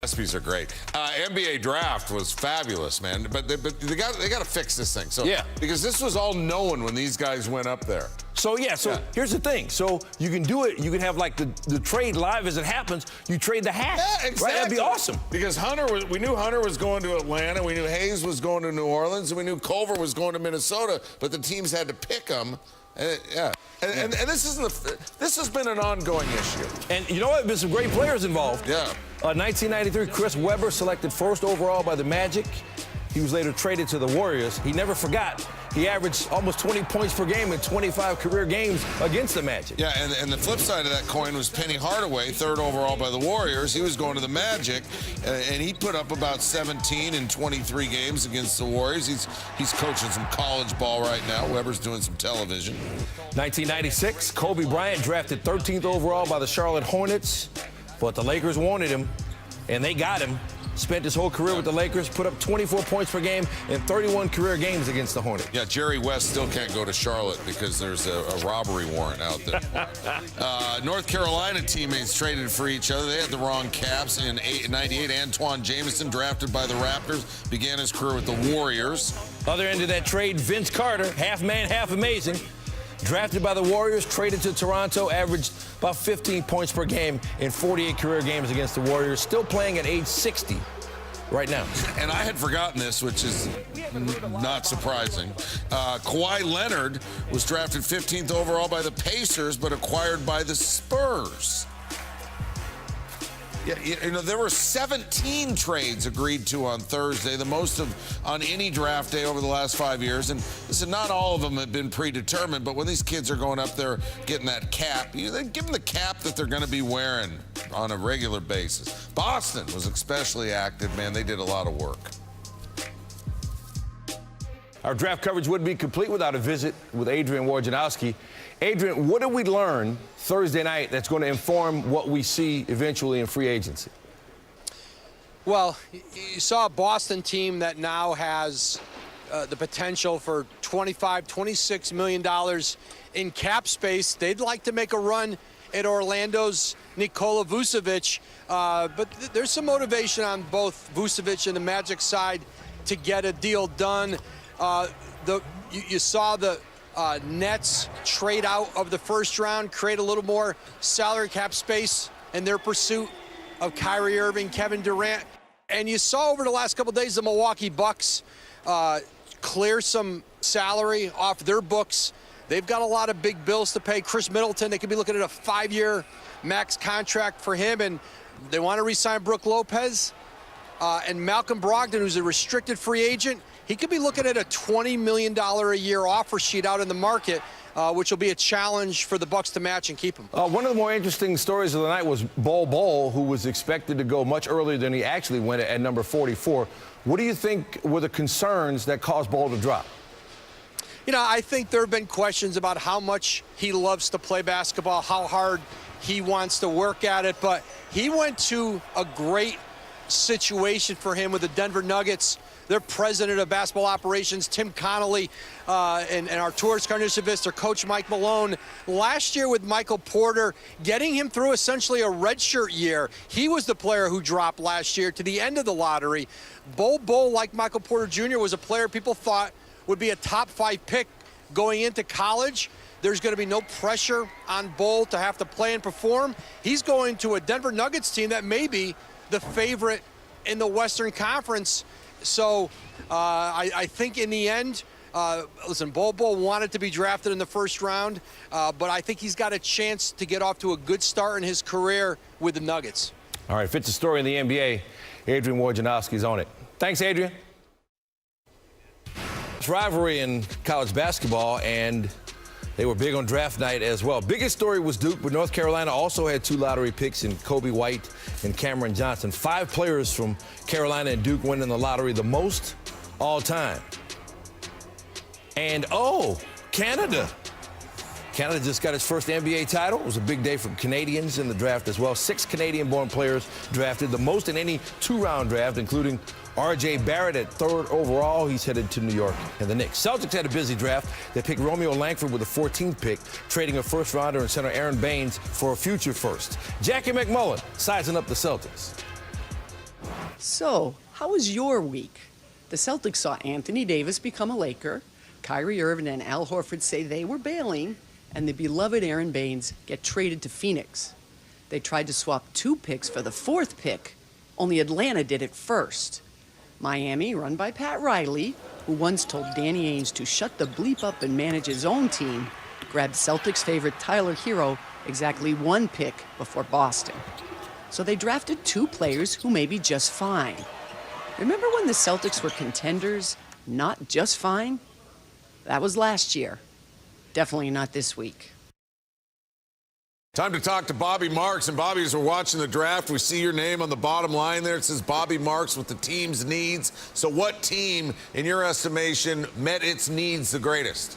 Recipes are great. NBA draft was fabulous, man. But they got to fix this thing. So yeah, because this was all known when these guys went up there. So here's the thing. So you can do it. You can have like the trade live as it happens. You trade the hat. Yeah, exactly. Right? That'd be awesome. Because we knew Hunter was going to Atlanta. We knew Hayes was going to New Orleans, and we knew Culver was going to Minnesota. But the teams had to pick them. And this has been an ongoing issue. And you know what? There's some great players involved. Yeah. 1993, Chris Webber selected first overall by the Magic. He was later traded to the Warriors. He never forgot. He averaged almost 20 points per game in 25 career games against the Magic. Yeah, and the flip side of that coin was Penny Hardaway, third overall by the Warriors. He was going to the Magic, and he put up about 17 in 23 games against the Warriors. He's coaching some college ball right now. Webber's doing some television. 1996, Kobe Bryant drafted 13th overall by the Charlotte Hornets, but the Lakers wanted him, and they got him. Spent his whole career with the Lakers, put up 24 points per game in 31 career games against the Hornets. Yeah, Jerry West still can't go to Charlotte because there's a robbery warrant out there. North Carolina teammates traded for each other. They had the wrong caps. In 98, Antoine Jameson, drafted by the Raptors, began his career with the Warriors. Other end of that trade, Vince Carter, half man, half amazing. Drafted by the Warriors, traded to Toronto, averaged about 15 points per game in 48 career games against the Warriors, still playing at age 60 right now. And I had forgotten this, which is not surprising. Kawhi Leonard was drafted 15th overall by the Pacers, but acquired by the Spurs. Yeah, you know, there were 17 trades agreed to on Thursday, the most on any draft day over the last 5 years. And listen, not all of them have been predetermined, but when these kids are going up there getting that cap, give them the cap that they're going to be wearing on a regular basis. Boston was especially active, man. They did a lot of work. Our draft coverage wouldn't be complete without a visit with Adrian Wojnarowski. Adrian, what did we learn Thursday night that's going to inform what we see eventually in free agency? Well, you saw a Boston team that now has the potential for $25, $26 million in cap space. They'd like to make a run at Orlando's Nikola Vucevic, but there's some motivation on both Vucevic and the Magic side to get a deal done. You saw the Nets trade out of the first round, create a little more salary cap space in their pursuit of Kyrie Irving, Kevin Durant. And you saw over the last couple of days the Milwaukee Bucks clear some salary off their books. They've got a lot of big bills to pay. Chris Middleton, they could be looking at a 5-year max contract for him, and they want to re-sign Brook Lopez. And Malcolm Brogdon, who's a restricted free agent, he could be looking at a $20 million a year offer sheet out in the market, which will be a challenge for the Bucks to match and keep him. One of the more interesting stories of the night was Bol, who was expected to go much earlier than he actually went at number 44. What do you think were the concerns that caused Bol to drop? You know, I think there have been questions about how much he loves to play basketball, how hard he wants to work at it, but he went to a great situation for him with the Denver Nuggets. Their president of basketball operations, Tim Connolly, and Arturas Karnisovas, their coach Mike Malone. Last year with Michael Porter, getting him through essentially a redshirt year. He was the player who dropped last year to the end of the lottery. Bol, like Michael Porter Jr., was a player people thought would be a top 5 pick going into college. There's going to be no pressure on Bol to have to play and perform. He's going to a Denver Nuggets team that may be the favorite in the Western Conference. So I think in the end, listen, Bol wanted to be drafted in the first round, but I think he's got a chance to get off to a good start in his career with the Nuggets. All right, fits the story in the NBA. Adrian Wojnarowski's on it. Thanks, Adrian. It's rivalry in college basketball, and they were big on draft night as well. Biggest story was Duke, but North Carolina also had 2 lottery picks in Kobe White and Cameron Johnson. 5 players from Carolina and Duke winning the lottery, the most all time. And, Canada. Canada just got its first NBA title. It was a big day for Canadians in the draft as well. 6 Canadian-born players drafted, the most in any 2-round draft, including R.J. Barrett at 3rd overall. He's headed to New York and the Knicks. Celtics had a busy draft. They picked Romeo Langford with the 14th pick, trading a first-rounder and center Aaron Baines for a future first. Jackie McMullen sizing up the Celtics. So, how was your week? The Celtics saw Anthony Davis become a Laker, Kyrie Irving and Al Horford say they were bailing, and the beloved Aaron Baines get traded to Phoenix. They tried to swap 2 picks for the 4th pick, only Atlanta did it first. Miami, run by Pat Riley, who once told Danny Ainge to shut the bleep up and manage his own team, grabbed Celtics favorite Tyler Hero exactly 1 pick before Boston. So they drafted 2 players who may be just fine. Remember when the Celtics were contenders, not just fine? That was last year. Definitely not this week. Time to talk to Bobby Marks. And Bobby, as we're watching the draft, we see your name on the bottom line there. It says Bobby Marks with the team's needs. So what team, in your estimation, met its needs the greatest?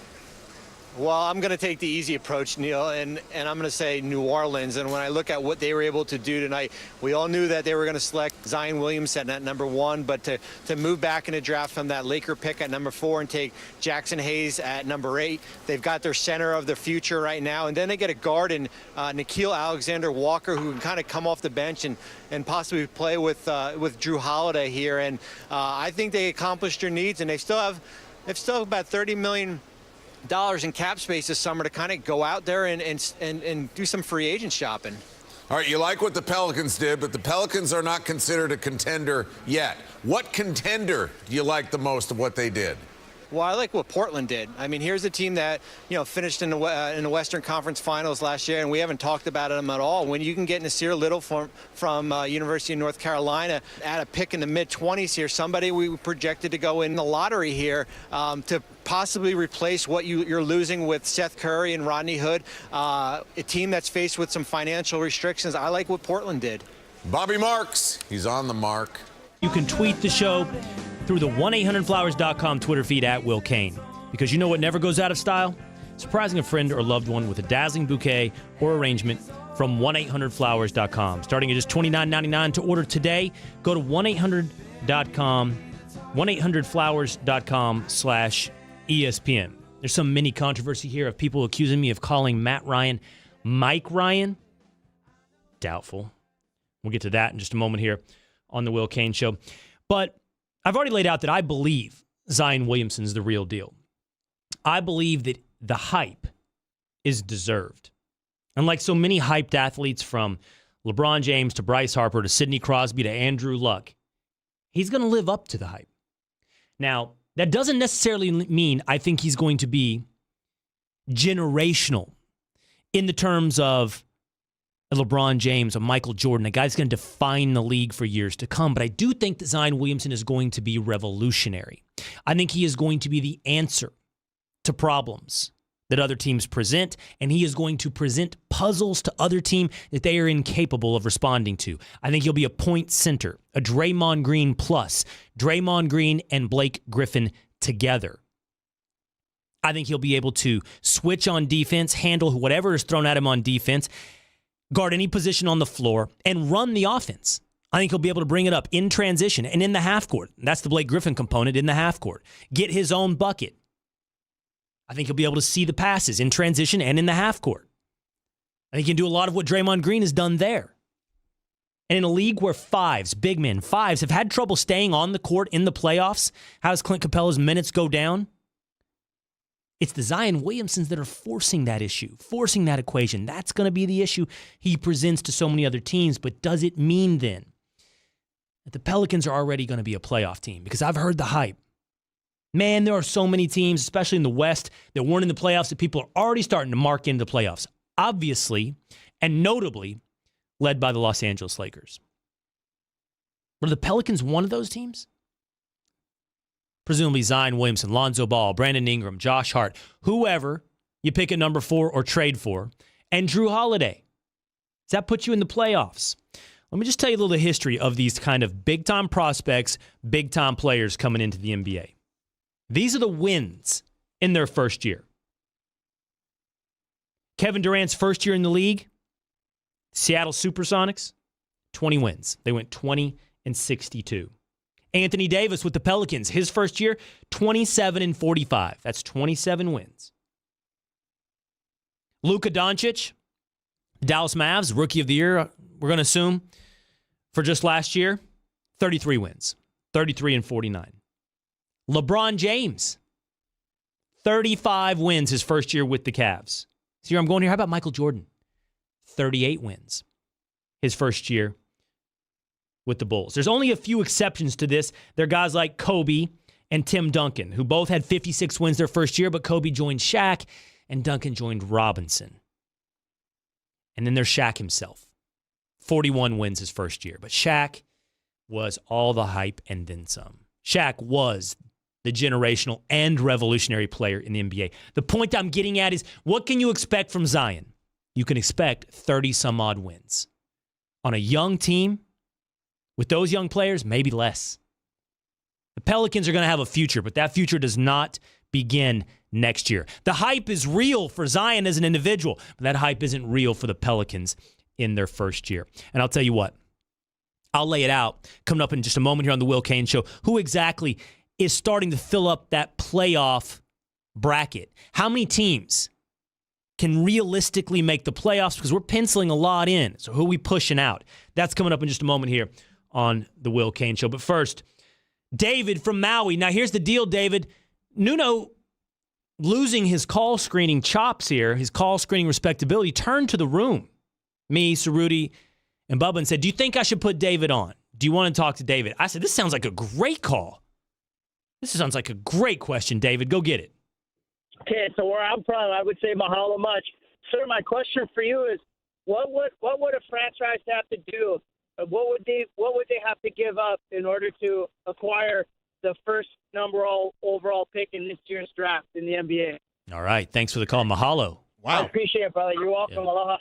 Well, I'm going to take the easy approach, Neil, and I'm going to say New Orleans. And when I look at what they were able to do tonight, we all knew that they were going to select Zion Williamson at number 1, but to move back in the draft from that Laker pick at number 4 and take Jackson Hayes at number 8, they've got their center of the future right now. And then they get a guard in Nickeil Alexander-Walker, who can kind of come off the bench and possibly play with Drew Holiday here. And I think they accomplished their needs, and they've still about $30 million in cap space this summer to kind of go out there and do some free agent shopping. All right, you like what the Pelicans did, but the Pelicans are not considered a contender yet. What contender do you like the most of what they did? Well, I like what Portland did. I mean, here's a team that, finished in the Western Conference Finals last year, and we haven't talked about them at all. When you can get Nasir Little from University of North Carolina at a pick in the mid-20s here, somebody we projected to go in the lottery here to possibly replace what you're losing with Seth Curry and Rodney Hood, a team that's faced with some financial restrictions. I like what Portland did. Bobby Marks, he's on the mark. You can tweet the show through the 1-800-Flowers.com Twitter feed at Will Kane. Because you know what never goes out of style? Surprising a friend or loved one with a dazzling bouquet or arrangement from 1-800-Flowers.com. Starting at just $29.99 to order today, go to 1-800.com, 1-800-Flowers.com/ESPN. There's some mini controversy here of people accusing me of calling Matt Ryan Mike Ryan. Doubtful. We'll get to that in just a moment here on the Will Kane Show. But I've already laid out that I believe Zion Williamson's the real deal. I believe that the hype is deserved. Unlike so many hyped athletes, from LeBron James to Bryce Harper to Sidney Crosby to Andrew Luck, he's going to live up to the hype. Now, that doesn't necessarily mean I think he's going to be generational in the terms of a LeBron James, a Michael Jordan, a guy that's going to define the league for years to come. But I do think that Zion Williamson is going to be revolutionary. I think he is going to be the answer to problems that other teams present, and he is going to present puzzles to other teams that they are incapable of responding to. I think he'll be a point center, a Draymond Green plus, Draymond Green and Blake Griffin together. I think he'll be able to switch on defense, handle whatever is thrown at him on defense, guard any position on the floor, and run the offense. I think he'll be able to bring it up in transition and in the half court. That's the Blake Griffin component, in the half court. Get his own bucket. I think he'll be able to see the passes in transition and in the half court. I think he can do a lot of what Draymond Green has done there. And in a league where big men, fives, have had trouble staying on the court in the playoffs, how does Clint Capella's minutes go down? It's the Zion Williamsons that are forcing that issue, forcing that equation. That's going to be the issue he presents to so many other teams. But does it mean then that the Pelicans are already going to be a playoff team? Because I've heard the hype. Man, there are so many teams, especially in the West, that weren't in the playoffs that people are already starting to mark into the playoffs. Obviously, and notably, led by the Los Angeles Lakers. Were the Pelicans one of those teams? Presumably Zion Williamson, Lonzo Ball, Brandon Ingram, Josh Hart, whoever you pick at number 4 or trade for, and Drew Holiday. Does that put you in the playoffs? Let me just tell you a little history of these kind of big-time prospects, big-time players coming into the NBA. These are the wins in their first year. Kevin Durant's first year in the league, Seattle Supersonics, 20 wins. They went 20-62. Anthony Davis with the Pelicans, his first year, 27-45. That's 27 wins. Luka Doncic, Dallas Mavs, Rookie of the Year, we're going to assume, for just last year, 33 wins, 33-49. LeBron James, 35 wins his first year with the Cavs. So here I'm going here. How about Michael Jordan? 38 wins his first year with the Bulls. There's only a few exceptions to this. There are guys like Kobe and Tim Duncan, who both had 56 wins their first year, but Kobe joined Shaq and Duncan joined Robinson. And then there's Shaq himself. 41 wins his first year. But Shaq was all the hype and then some. Shaq was the generational and revolutionary player in the NBA. The point I'm getting at is, what can you expect from Zion? You can expect 30-some-odd wins. On a young team, with those young players, maybe less. The Pelicans are going to have a future, but that future does not begin next year. The hype is real for Zion as an individual, but that hype isn't real for the Pelicans in their first year. And I'll tell you what, I'll lay it out coming up in just a moment here on the Will Cain Show. Who exactly is starting to fill up that playoff bracket? How many teams can realistically make the playoffs? Because we're penciling a lot in. So who are we pushing out? That's coming up in just a moment here on the Will Cain Show. But first, David from Maui. Now, here's the deal, David. Nuno, losing his call screening chops here, his call screening respectability, turned to the room, me, Cerruti, and Bubba, and said, do you think I should put David on? Do you want to talk to David? I said, this sounds like a great call. This sounds like a great question, David. Go get it. Okay, so where I'm from, I would say mahalo much. Sir, my question for you is, what would a franchise have to do? What would they have to give up in order to acquire the first overall pick in this year's draft in the NBA? All right. Thanks for the call. Mahalo. Wow. I appreciate it, brother. You're welcome. Yeah. Aloha.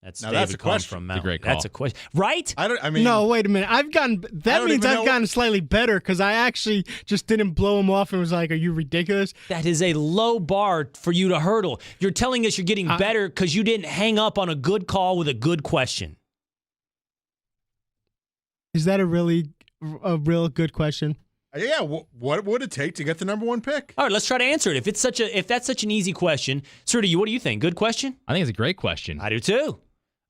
That's now David that's a calling question. from Maui. That's a great call. That's a question. Right? No, wait a minute. That means I've gotten slightly better because I actually just didn't blow him off and was like, are you ridiculous? That is a low bar for you to hurdle. You're telling us you're getting better because you didn't hang up on a good call with a good question. Is that a real good question? Yeah, what would it take to get the number one pick? All right, let's try to answer it. If that's such an easy question, Cerruti, what do you think? Good question? I think it's a great question. I do too.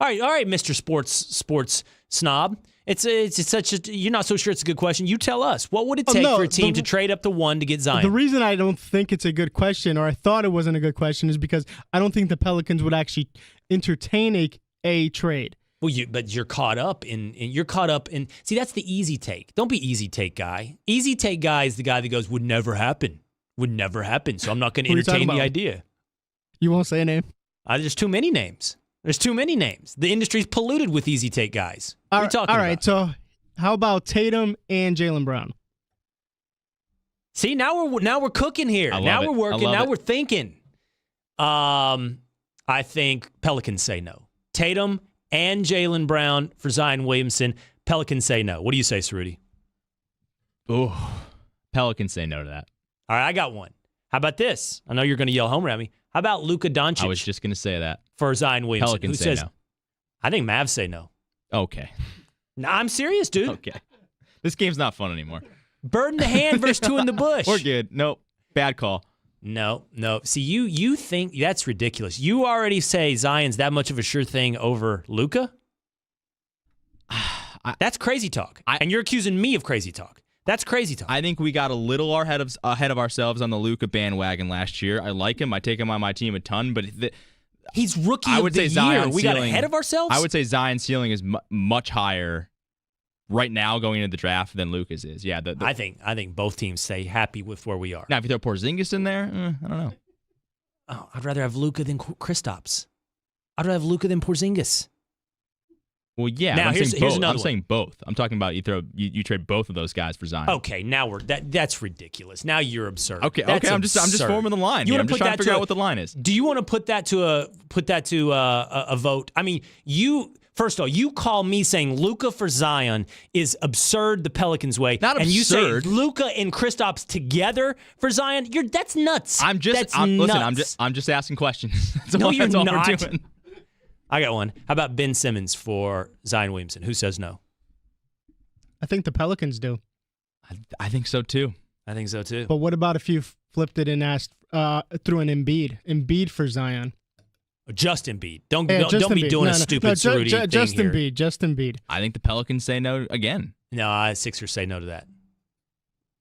All right, Mr. Sports Snob. You're not so sure it's a good question. You tell us. What would it take for a team to trade up to one to get Zion? The reason I don't think it's a good question, or I thought it wasn't a good question, is because I don't think the Pelicans would actually entertain a trade. Well, you're caught up in. See, that's the easy take. Don't be easy take guy. Easy take guy is the guy that goes, would never happen. Would never happen. So I'm not going to entertain the idea. You won't say a name? There's too many names. There's too many names. The industry's polluted with easy take guys. What are you talking about? All right, so how about Tatum and Jaylen Brown? See, now we're cooking here. Now we're working. Now we're thinking. I think Pelicans say no. Tatum and Jaylen Brown for Zion Williamson. Pelicans say no. What do you say, Cerruti? Ooh, Pelicans say no to that. All right, I got one. How about this? I know you're going to yell homer at me. How about Luka Doncic? I was just going to say that. For Zion Williamson. Pelicans say no. I think Mavs say no. Okay. No, I'm serious, dude. Okay. This game's not fun anymore. Bird in the hand versus two in the bush. We're good. Nope. Bad call. No. See, you think that's ridiculous. You already say Zion's that much of a sure thing over Luka? That's crazy talk. And you're accusing me of crazy talk. That's crazy talk. I think we got a little ahead of ourselves on the Luka bandwagon last year. I like him. I take him on my team a ton, but he's rookie of the year. We got ahead of ourselves? I would say Zion's ceiling is much higher right now going into the draft than Luka's is. Yeah, I think both teams say happy with where we are. Now, if you throw Porzingis in there, I don't know. Oh, I'd rather have Luka than Kristaps. I'd rather have Luka than Porzingis. Well, yeah. Now, here's another one. I'm saying both. I'm talking about you trade both of those guys for Zion. Okay, now that's ridiculous. Now you're absurd. Okay. That's I'm just forming the line. I'm just trying to figure out what the line is. Do you want to put that to a vote? I mean, first of all, you call me saying Luka for Zion is absurd the Pelicans way. Not absurd. And you say Luka and Kristaps together for Zion. That's nuts. Listen, I'm just asking questions. No, you're that's all not. we're doing. I got one. How about Ben Simmons for Zion Williamson? Who says no? I think the Pelicans do. I think so too. I think so too. But what about if you flipped it and asked through an Embiid for Zion? Just Embiid. Don't be doing a stupid Cerruti thing Just here. Embiid. Just Embiid. I think the Pelicans say no again. No, Sixers say no to that.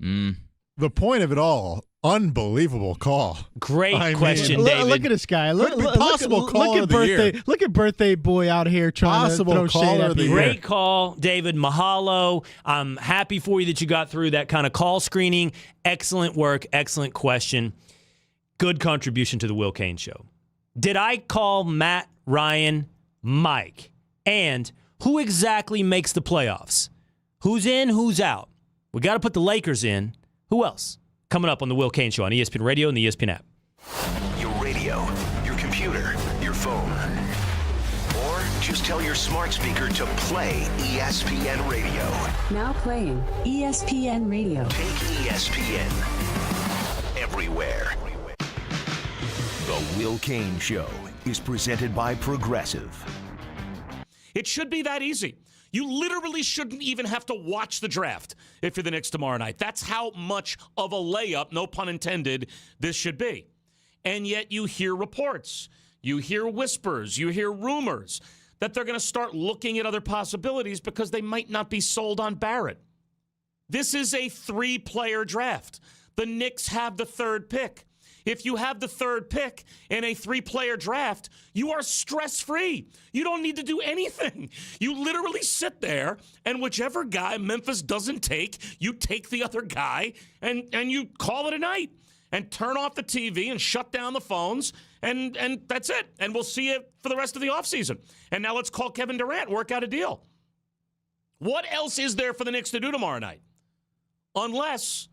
The point of it all, unbelievable call. Great question, David. Look at this guy. Look caller of the year. Look at birthday boy out here trying to throw shade at people. Great call, David. Mahalo. I'm happy for you that you got through that kind of call screening. Excellent work. Excellent question. Good contribution to the Will Cain Show. Did I call Matt, Ryan, Mike? And who exactly makes the playoffs? Who's in, who's out? We got to put the Lakers in. Who else? Coming up on the Will Cain Show on ESPN Radio and the ESPN app. Your radio, your computer, your phone. Or just tell your smart speaker to play ESPN Radio. Now playing ESPN Radio. Take ESPN everywhere. The Will Cain Show is presented by Progressive. It should be that easy. You literally shouldn't even have to watch the draft if you're the Knicks tomorrow night. That's how much of a layup, no pun intended, this should be. And yet you hear reports, you hear whispers, you hear rumors that they're going to start looking at other possibilities because they might not be sold on Barrett. This is a 3-player draft. The Knicks have the 3rd pick. If you have the 3rd pick in a 3-player draft, you are stress-free. You don't need to do anything. You literally sit there, and whichever guy Memphis doesn't take, you take the other guy, and you call it a night. And turn off the TV and shut down the phones, and that's it. And we'll see you for the rest of the offseason. And now let's call Kevin Durant, work out a deal. What else is there for the Knicks to do tomorrow night? Unless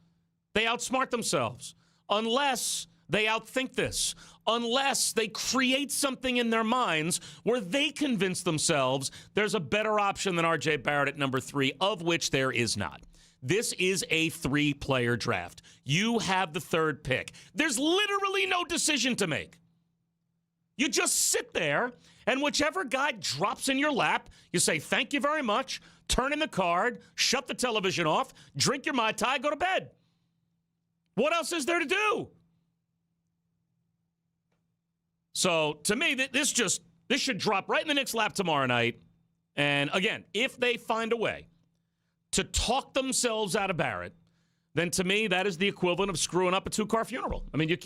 they outsmart themselves. Unless they outthink this, unless they create something in their minds where they convince themselves there's a better option than R.J. Barrett at number 3, of which there is not. This is a 3-player draft. You have the 3rd pick. There's literally no decision to make. You just sit there, and whichever guy drops in your lap, you say, thank you very much, turn in the card, shut the television off, drink your Mai Tai, go to bed. What else is there to do? So, to me, this should drop right in the Knicks' lap tomorrow night. And, again, if they find a way to talk themselves out of Barrett, then to me, that is the equivalent of screwing up a 2-car funeral. I mean, you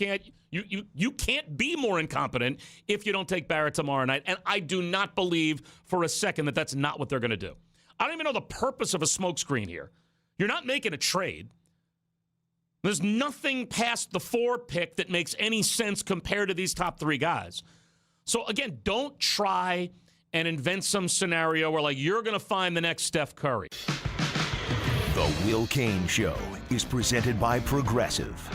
can't be more incompetent if you don't take Barrett tomorrow night. And I do not believe for a second that that's not what they're going to do. I don't even know the purpose of a smokescreen here. You're not making a trade. There's nothing past the 4 pick that makes any sense compared to these top 3 guys. So, again, don't try and invent some scenario where, like, you're going to find the next Steph Curry. The Will Cain Show is presented by Progressive.